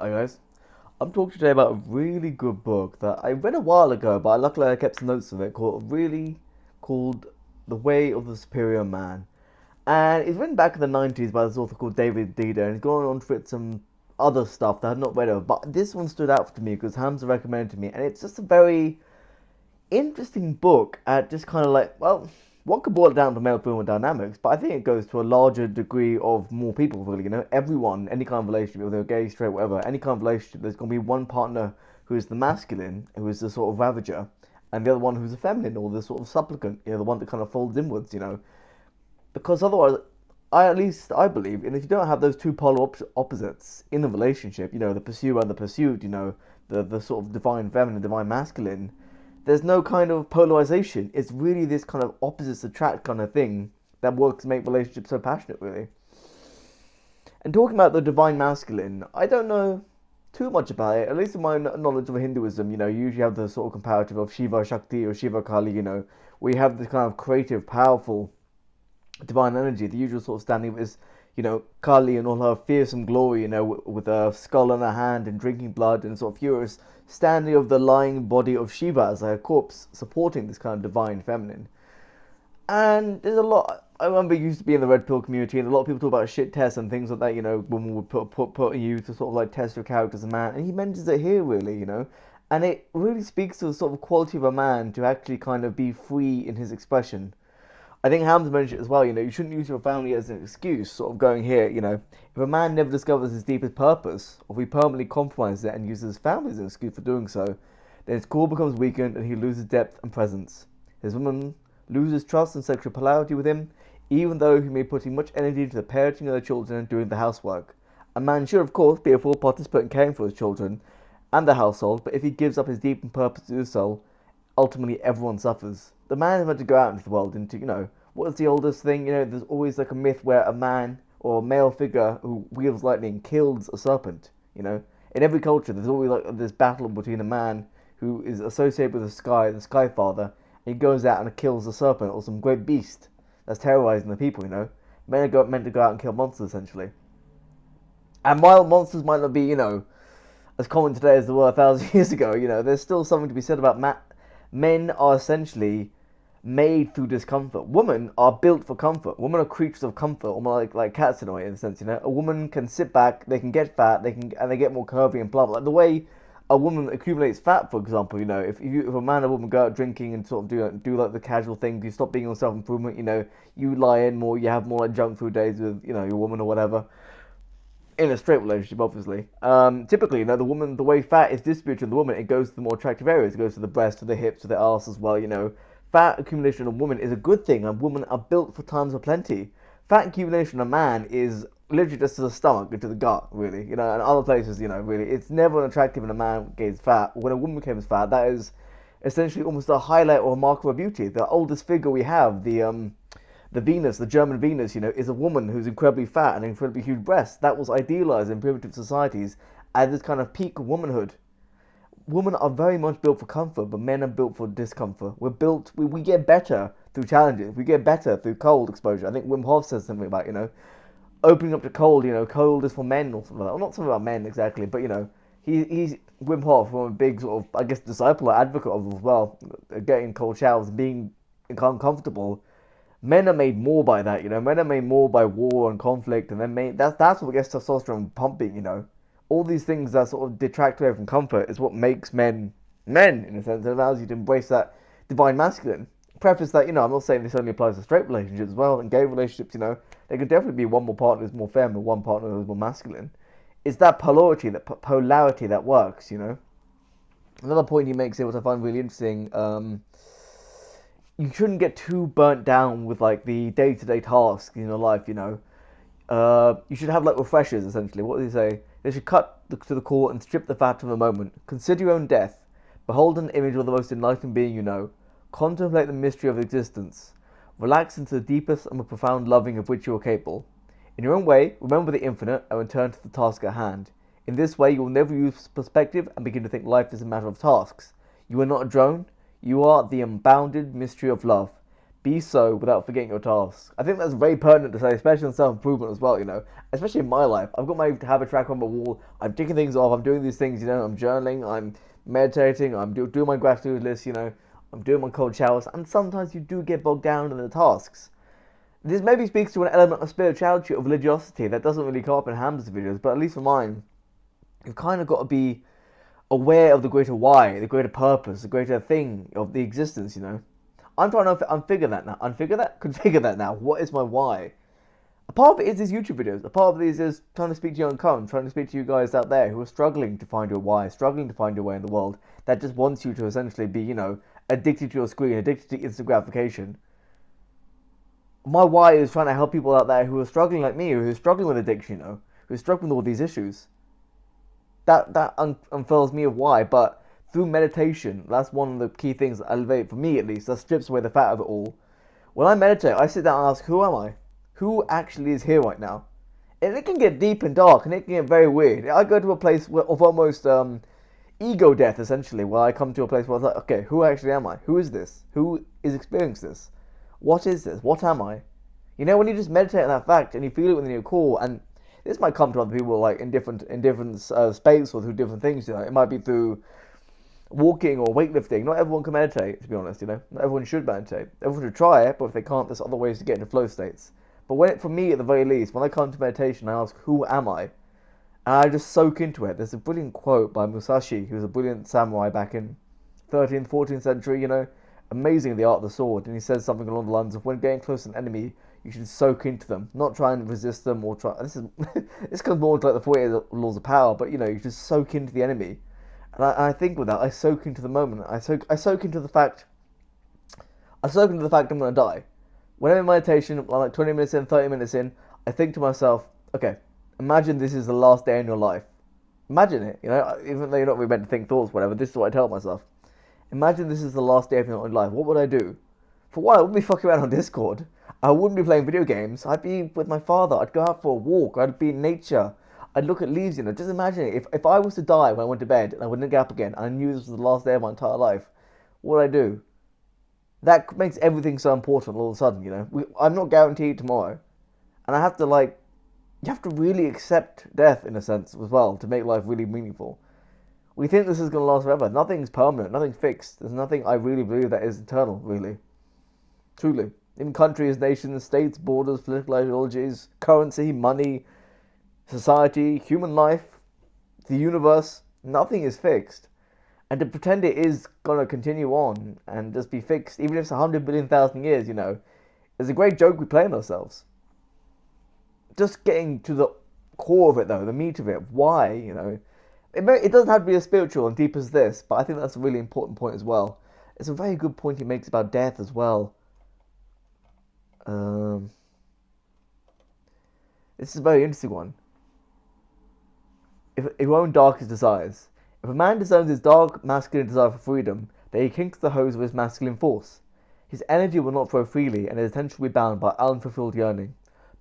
Hi guys, I'm talking today about a really good book that I read a while ago, but luckily I kept some notes of it. Called The Way of the Superior Man, and it's written back in the '90s by this author called David Dida, and he's gone on to write some other stuff that I had not read of, but this one stood out to me because Hamza recommended to me, and it's just a very interesting book at just kind of like, well, one could boil it down to male female dynamics, but I think it goes to a larger degree of more people, really. Everyone, any kind of relationship, whether they're gay, straight, whatever, any kind of relationship, there's going to be one partner who is the masculine, who is the sort of ravager, and the other one who's the feminine, or the sort of supplicant, the one that kind of folds inwards. Because otherwise, at least I believe, and if you don't have those two polar opposites in a relationship, the pursuer and the pursued, the sort of divine feminine, divine masculine, there's no kind of polarization. It's really this kind of opposites attract kind of thing that works to make relationships so passionate, really. And talking about the divine masculine, I don't know too much about it. At least in my knowledge of Hinduism, you usually have the sort of comparative of Shiva Shakti or Shiva Kali, where you have this kind of creative, powerful divine energy. The usual sort of standing is, Kali and all her fearsome glory, with a skull in her hand and drinking blood and sort of furious, standing of the lying body of Shiva as a corpse, supporting this kind of divine feminine. And there's a lot. I remember used to be in the red pill community, and a lot of people talk about shit tests and things like that. Women would put you to sort of like test your character as a man, and he mentions it here really. And it really speaks to the sort of quality of a man to actually kind of be free in his expression. I think Hamza mentioned it as well. You shouldn't use your family as an excuse. Sort of going here. If a man never discovers his deepest purpose, or if he permanently compromises it and uses his family as an excuse for doing so, then his core becomes weakened and he loses depth and presence. His woman loses trust and sexual polarity with him, even though he may put in much energy into the parenting of the children and doing the housework. A man should, of course, be a full participant in caring for his children and the household, but if he gives up his deep and purpose to do so, ultimately everyone suffers. The man is meant to go out into the world and what is the oldest thing? There's always like a myth where a man or a male figure who wields lightning kills a serpent. In every culture, there's always like this battle between a man who is associated with the Sky Father, and he goes out and kills a serpent or some great beast that's terrorizing the people. Men are meant to go out and kill monsters essentially. And while monsters might not be, as common today as they were 1,000 years ago, there's still something to be said about men are essentially made through discomfort. Women are built for comfort. Women are creatures of comfort, almost like cats in a way, in a sense. A woman can sit back, they can get fat, they get more curvy and blah blah. Like the way a woman accumulates fat, for example. If a man and a woman go out drinking and sort of do like the casual thing, you stop being on self improvement. You lie in more, you have more like junk food days with your woman or whatever. In a straight relationship, obviously. Typically, the way fat is distributed in the woman, it goes to the more attractive areas. It goes to the breast, to the hips, to the arse as well. Fat accumulation in a woman is a good thing, and women are built for times of plenty. Fat accumulation in a man is literally just to the stomach, to the gut, really. And other places, really. It's never unattractive when a man gains fat. When a woman becomes fat, that is essentially almost a highlight or a marker of beauty. The oldest figure we have, the Venus, the German Venus, is a woman who's incredibly fat and incredibly huge breasts. That was idealized in primitive societies as this kind of peak womanhood. Women are very much built for comfort, but men are built for discomfort. We get better through challenges. We get better through cold exposure. I think Wim Hof says something about, opening up to cold, cold is for men or something like that. Well, not something about men exactly, but, he's Wim Hof, one of a big sort of, I guess, disciple or advocate of as well, getting cold showers, being uncomfortable. Men are made more by that. Men are made more by war and conflict, and then that's what gets testosterone pumping. All these things that sort of detract away from comfort is what makes men men, in a sense. It allows you to embrace that divine masculine. Preface that, I'm not saying this only applies to straight relationships as well. In gay relationships, there can definitely be one more partner who's more feminine, one partner who's more masculine. It's that polarity that works. Another point he makes here, which I find really interesting. You shouldn't get too burnt down with like the day-to-day tasks in your life. You should have like refreshers essentially. What does he say? They should cut to the core and strip the fat of the moment. Consider your own death. Behold an image of the most enlightened being you know. Contemplate the mystery of existence. Relax into the deepest and most profound loving of which you are capable. In your own way, remember the infinite and return to the task at hand. In this way, you will never lose perspective and begin to think life is a matter of tasks. You are not a drone. You are the unbounded mystery of love. be so without forgetting your tasks. I think that's very pertinent to say, especially in self-improvement as well, especially in my life. I've got my habit tracker on my wall. I'm ticking things off. I'm doing these things, I'm journaling. I'm meditating. I'm doing my gratitude list, I'm doing my cold showers. And sometimes you do get bogged down in the tasks. This maybe speaks to an element of spirituality, of religiosity that doesn't really come up in Hamza's videos, but at least for mine, you've kind of got to be aware of the greater why, the greater purpose, the greater thing of the existence. I'm trying to unfigure that now. Configure that now. What is my why? A part of it is these YouTube videos. A part of these is trying to speak to young Cohen, trying to speak to you guys out there who are struggling to find your why, struggling to find your way in the world, that just wants you to essentially be, addicted to your screen, addicted to instant gratification. My why is trying to help people out there who are struggling like me, who are struggling with addiction, who are struggling with all these issues. That unfurls me of why, but through meditation, that's one of the key things that elevate, for me at least, that strips away the fat of it all. When I meditate, I sit down and ask, who am I? Who actually is here right now? And it can get deep and dark, and it can get very weird. I go to a place of almost ego death, essentially, where I come to a place where I was like, okay, who actually am I? Who is this? Who is experiencing this? What is this? What am I? When you just meditate on that fact and you feel it within your core, and this might come to other people like in different spaces or through different things. It might be through walking or weightlifting. Not everyone can meditate, to be honest. Not everyone should meditate. Everyone should try it, but if they can't, there's other ways to get into flow states. But for me, at the very least, when I come to meditation, I ask, who am I? And I just soak into it. There's a brilliant quote by Musashi, who was a brilliant samurai back in 13th, 14th century. Amazing the art of the sword, and he says something along the lines of, when getting close to an enemy, you should soak into them, not try and resist them or try. This comes more to like the 48 laws of power, but you should soak into the enemy. And I think with that, I soak into the moment. I soak into the fact. I soak into the fact I'm going to die. When I'm in meditation, I'm like 20 minutes in, 30 minutes in, I think to myself, okay, imagine this is the last day in your life. Imagine it, even though you're not really meant to think thoughts, whatever. This is what I tell myself. Imagine this is the last day of your life. What would I do? For one, I wouldn't be fucking around on Discord. I wouldn't be playing video games. I'd be with my father. I'd go out for a walk. I'd be in nature. I'd look at leaves, Just imagine it. If I was to die when I went to bed and I wouldn't get up again and I knew this was the last day of my entire life, what would I do? That makes everything so important all of a sudden, I'm not guaranteed tomorrow. And I have to, you have to really accept death in a sense as well to make life really meaningful. We think this is going to last forever. Nothing's permanent. Nothing's fixed. There's nothing I really believe that is eternal, really. Truly. In countries, nations, states, borders, political ideologies, currency, money, society, human life, the universe, nothing is fixed. And to pretend it is going to continue on and just be fixed, even if it's 100 billion thousand years, is a great joke we play on ourselves. Just getting to the core of it, though, the meat of it, why, It doesn't have to be as spiritual and deep as this, but I think that's a really important point as well. It's a very good point he makes about death as well. This is a very interesting one. If your own darkest desires. If a man disowns his dark masculine desire for freedom, then he kinks the hose of his masculine force. His energy will not flow freely, and his attention will be bound by unfulfilled yearning.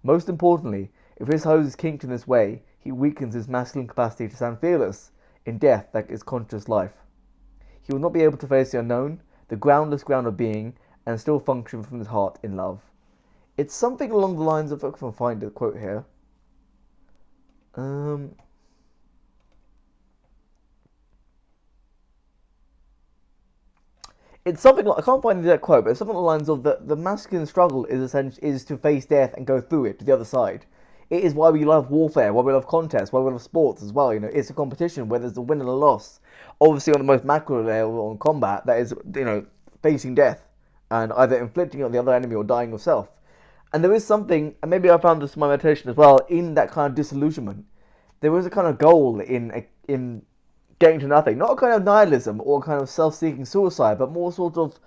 Most importantly, if his hose is kinked in this way, he weakens his masculine capacity to stand fearless in death that is conscious life. He will not be able to face the unknown, the groundless ground of being, and still function from his heart in love. It's something along the lines of, if I can find the quote here. It's something like, I can't find the exact quote, but it's something along the lines of the masculine struggle is to face death and go through it to the other side. It is why we love warfare, why we love contests, why we love sports as well. It's a competition where there's a win and a loss. Obviously, on the most macro level, on combat, that is, facing death and either inflicting it on the other enemy or dying yourself. And there is something, and maybe I found this in my meditation as well, in that kind of disillusionment. There is a kind of goal in getting to nothing. Not a kind of nihilism or a kind of self-seeking suicide, but more sort of,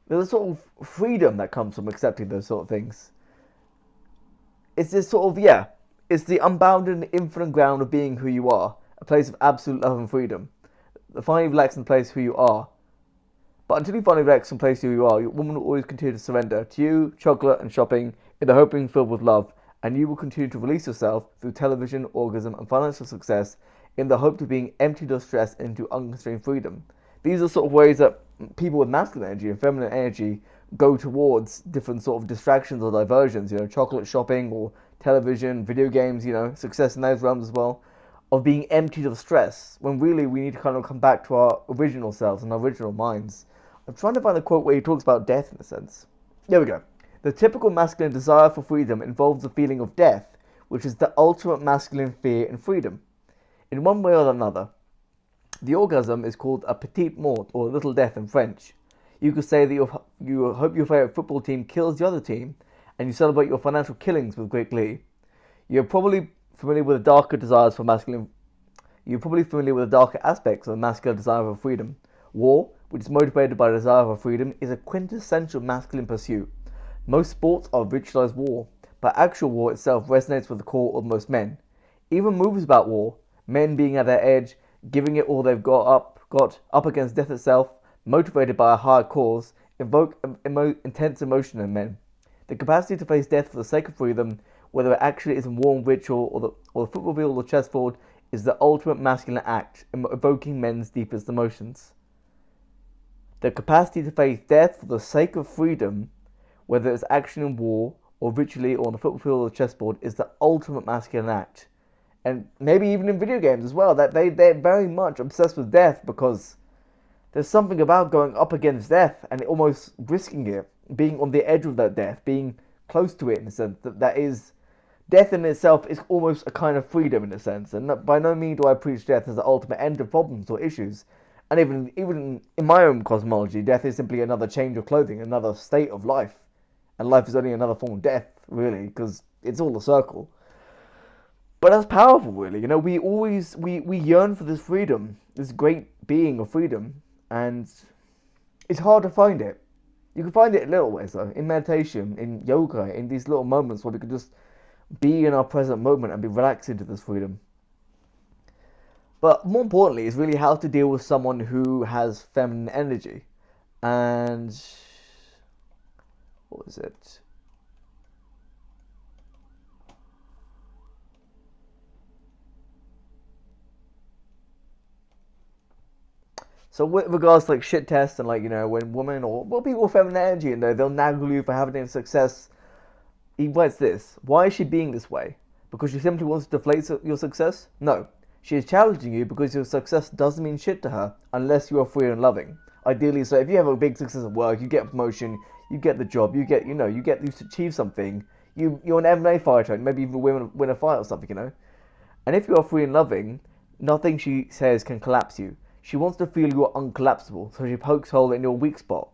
there's a sort of freedom that comes from accepting those sort of things. It's this sort of, it's the unbounded and infinite ground of being who you are, a place of absolute love and freedom. The finally relaxed and place who you are. But until you finally relax and place who you are, your woman will always continue to surrender to you, chocolate and shopping, in the hope being filled with love, and you will continue to release yourself through television, orgasm and financial success in the hope of being emptied of stress into unconstrained freedom. These are sort of ways that people with masculine energy and feminine energy go towards different sort of distractions or diversions, chocolate shopping or television, video games, success in those realms as well, of being emptied of stress, when really we need to kind of come back to our original selves and our original minds. I'm trying to find a quote where he talks about death in a sense. There we go. The typical masculine desire for freedom involves the feeling of death, which is the ultimate masculine fear in freedom. In one way or another, the orgasm is called a petite mort, or little death in French. You could say that you hope your favorite football team kills the other team, and you celebrate your financial killings with great glee. You're probably familiar with the darker desires for masculine. You're probably familiar with the darker aspects of the masculine desire for freedom. War, which is motivated by the desire for freedom, is a quintessential masculine pursuit. Most sports are ritualized war, but actual war itself resonates with the core of most men. Even movies about war, men being at their edge, giving it all they've got up against death itself, motivated by a higher cause, evoke intense emotion in men. The capacity to face death for the sake of freedom, whether it actually is a warm ritual or the football field or chessboard, is the ultimate masculine act, evoking men's deepest emotions. The capacity to face death for the sake of freedom, whether it's action in war or ritually or on the football field or the chessboard, is the ultimate masculine act. And maybe even in video games as well, that they're very much obsessed with death, because there's something about going up against death and almost risking it, being on the edge of that death, being close to it in a sense. That is, death in itself is almost a kind of freedom in a sense. And by no means do I preach death as the ultimate end of problems or issues. And even in my own cosmology, death is simply another change of clothing, another state of life. And life is only another form of death, really, because it's all a circle. But that's powerful, really. We yearn for this freedom, this great being of freedom, and it's hard to find it. You can find it in little ways, though, in meditation, in yoga, in these little moments where we can just be in our present moment and be relaxed into this freedom. But more importantly, is really how to deal with someone who has feminine energy. And what was it? So with regards to like shit tests and when women or people with feminine energy and they'll naggle you for having any success, he writes this: why is she being this way? Because she simply wants to deflate your success? No. She is challenging you because your success doesn't mean shit to her unless you are free and loving. Ideally, so if you have a big success at work, you get a promotion, you get the job, you achieve something, you're an MMA fighter, and maybe even win a fight or something. And if you are free and loving, nothing she says can collapse you. She wants to feel you are uncollapsible, so she pokes hole in your weak spot.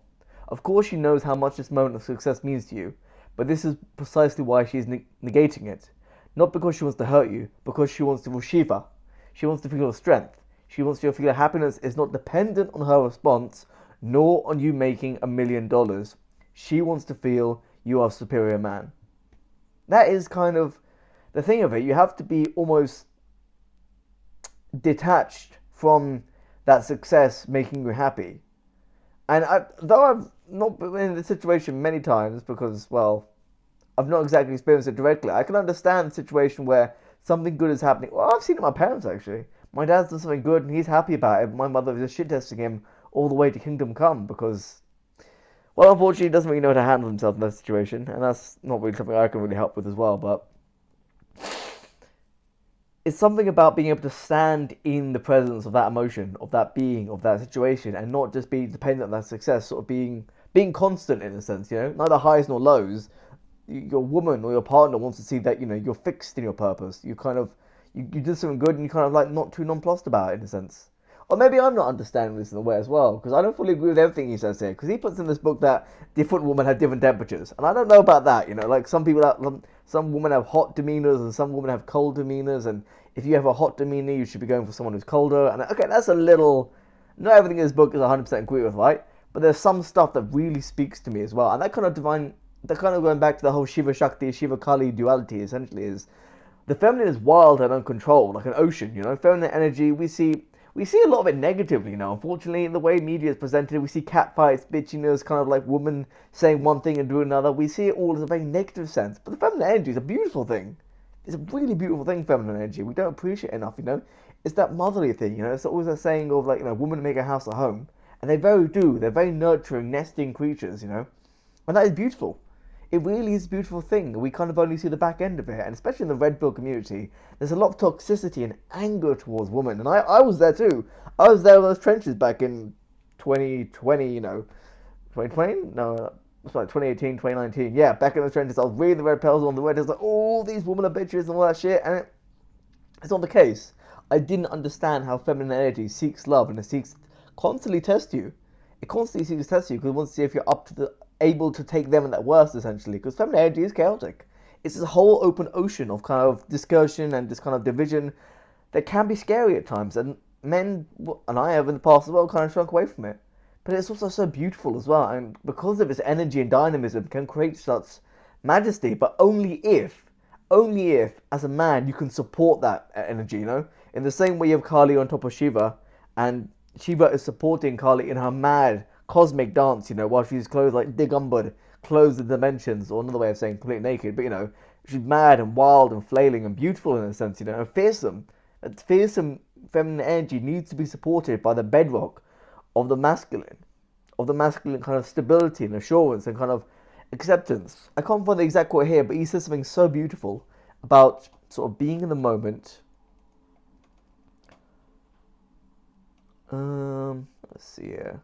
Of course she knows how much this moment of success means to you, but this is precisely why she is negating it. Not because she wants to hurt you, because she wants to feel Shiva. She wants to feel your strength. She wants you to feel that happiness is not dependent on her response, nor on you making $1 million. She wants to feel you are a superior man. That is kind of the thing of it. You have to be almost detached from that success making you happy. And though I've not been in this situation many times, because, well, I've not exactly experienced it directly, I can understand the situation where something good is happening. Well, I've seen it with my parents, actually. My dad's done something good and he's happy about it. My mother was just shit testing him all the way to Kingdom Come because, well, unfortunately, he doesn't really know how to handle himself in that situation. And that's not really something I can really help with as well. But it's something about being able to stand in the presence of that emotion, of that being, of that situation, and not just be dependent on that success, sort of being constant in a sense, neither highs nor lows. Your woman or your partner wants to see that, you're fixed in your purpose. You did something good and you kind of like not too nonplussed about it in a sense. Or maybe I'm not understanding this in a way as well, because I don't fully agree with everything he says here. Because he puts in this book that different women have different temperatures, and I don't know about that. Like some women have hot demeanors and some women have cold demeanors, and if you have a hot demeanor, you should be going for someone who's colder. And okay, that's a little. Not everything in this book is 100% agree with, right? But there's some stuff that really speaks to me as well, and that kind of going back to the whole Shiva Shakti, Shiva Kali duality. Essentially, is the feminine is wild and uncontrolled, like an ocean. Feminine energy. We see a lot of it negatively now. Unfortunately, in the way media is presented, we see catfights, bitchiness, kind of like women saying one thing and doing another. We see it all in a very negative sense. But the feminine energy is a beautiful thing. It's a really beautiful thing, feminine energy. We don't appreciate it enough, It's that motherly thing, It's always a saying of, like, women make a house a home. And they very do. They're very nurturing, nesting creatures, And that is beautiful. It really is a beautiful thing. We kind of only see the back end of it, and especially in the Red Pill community, there's a lot of toxicity and anger towards women. And I was there too. I was there in those trenches back in 2020, 2020? No, it's like 2018, 2019. Yeah, back in the trenches, I was reading the Red Pills on the Reddit. It's like, oh, these women are bitches and all that shit. And it's not the case. I didn't understand how feminine energy seeks love and it seeks constantly test you. It constantly seeks to test you because it wants to see if you're up to the able to take them at their worst, essentially. Because feminine energy is chaotic. It's this whole open ocean of kind of discussion and this kind of division that can be scary at times. And men, and I have in the past as well, kind of shrunk away from it. But it's also so beautiful as well, and because of its energy and dynamism, can create such majesty. But only if, as a man, you can support that energy, In the same way you have Kali on top of Shiva, and Shiva is supporting Kali in her mad cosmic dance, while she's clothed like Digambar, clothed in dimensions, or another way of saying completely naked, but she's mad and wild and flailing and beautiful in a sense, and fearsome. That fearsome feminine energy needs to be supported by the bedrock of the masculine kind of stability and assurance and kind of acceptance. I can't find the exact quote here, but he says something so beautiful about sort of being in the moment. Let's see here.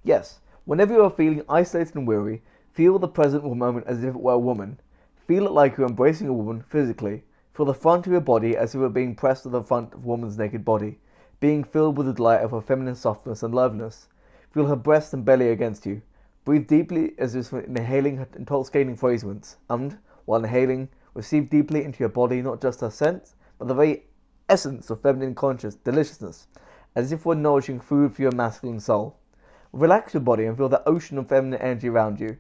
Yes, whenever you are feeling isolated and weary, feel the present moment as if it were a woman. Feel it like you're embracing a woman physically. Feel the front of your body as if it were being pressed to the front of a woman's naked body, being filled with the delight of her feminine softness and loveliness. Feel her breast and belly against you. Breathe deeply as if inhaling her intoxicating fragrance, and, while inhaling, receive deeply into your body not just her scent, but the very essence of feminine conscious deliciousness, as if we're nourishing food for your masculine soul. Relax your body and feel the ocean of feminine energy around you.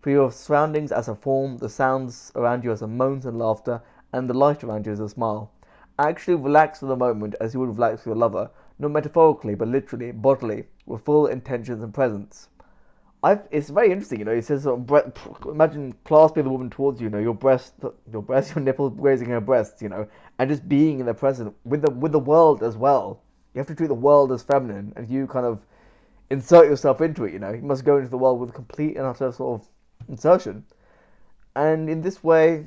Feel your surroundings as a form, the sounds around you as a moans and laughter, and the light around you as a smile. Actually relax for the moment as you would relax with your lover, not metaphorically, but literally, bodily, with full intentions and presence. It's very interesting, He says, imagine clasping the woman towards you, your nipple grazing her breasts, and just being in the present with the world as well. You have to treat the world as feminine, and you kind of insert yourself into it. You must go into the world with complete and utter sort of insertion, and in this way,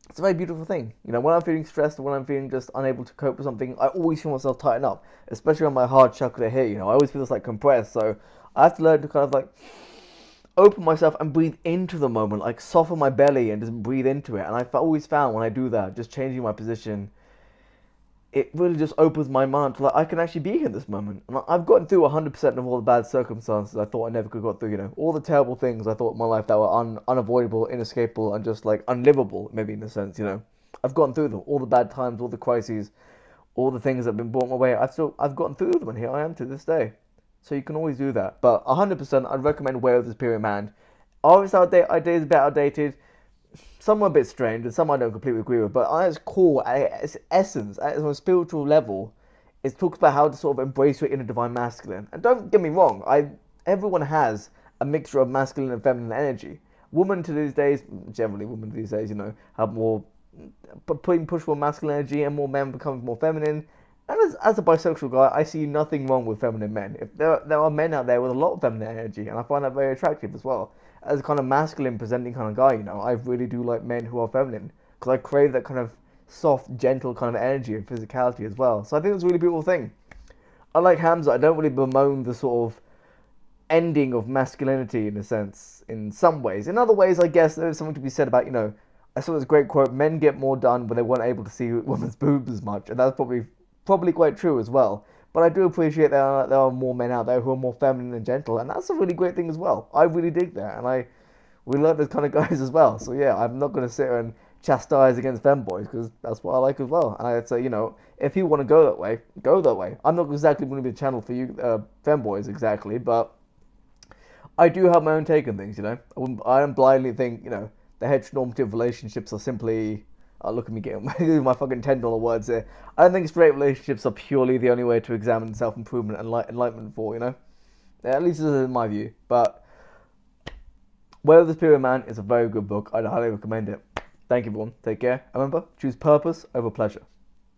it's a very beautiful thing. When I'm feeling stressed or when I'm feeling just unable to cope with something, I always feel myself tighten up, especially on my hard chakra here. I always feel this like compressed, so I have to learn to kind of like open myself and breathe into the moment, like soften my belly and just breathe into it. And I've always found when I do that, just changing my position, it really just opens my mind to like I can actually be here in this moment. And I've gotten through 100% of all the bad circumstances I thought I never could have got through. All the terrible things I thought in my life that were unavoidable, inescapable, and just like unlivable, maybe in a sense. I've gotten through them. All the bad times, all the crises, all the things that have been brought my way. I've gotten through them, and here I am to this day. So you can always do that. But 100%, I'd recommend Way of the Superior Man. Are its ideas a bit outdated? Some are a bit strange, and some I don't completely agree with. But at its core, at its essence, at its spiritual level, it talks about how to sort of embrace your inner divine masculine. And don't get me wrong, everyone has a mixture of masculine and feminine energy. Women these days, have more push for masculine energy, and more men become more feminine. And as a bisexual guy, I see nothing wrong with feminine men. If there are men out there with a lot of feminine energy, and I find that very attractive as well. As a kind of masculine presenting kind of guy, I really do like men who are feminine, because I crave that kind of soft, gentle kind of energy and physicality as well. So I think it's a really beautiful thing. I like Hamza. I don't really bemoan the sort of ending of masculinity in a sense, in some ways. In other ways, I guess there's something to be said about, I saw this great quote, men get more done when they weren't able to see women's boobs as much, and that's probably quite true as well. But I do appreciate there are more men out there who are more feminine and gentle, and that's a really great thing as well. I really dig that, and we love those kind of guys as well. So yeah, I'm not going to sit here and chastise against femboys, because that's what I like as well. And I'd say, if you want to go that way, go that way. I'm not exactly going to be the channel for you femboys exactly, but I do have my own take on things. I don't blindly think the heteronormative relationships are simply. Oh, look at me getting my fucking $10 words here. I don't think straight relationships are purely the only way to examine self-improvement and enlightenment for, At least this is my view. But Way of the Superior Man is a very good book. I'd highly recommend it. Thank you, everyone. Take care. And remember, choose purpose over pleasure.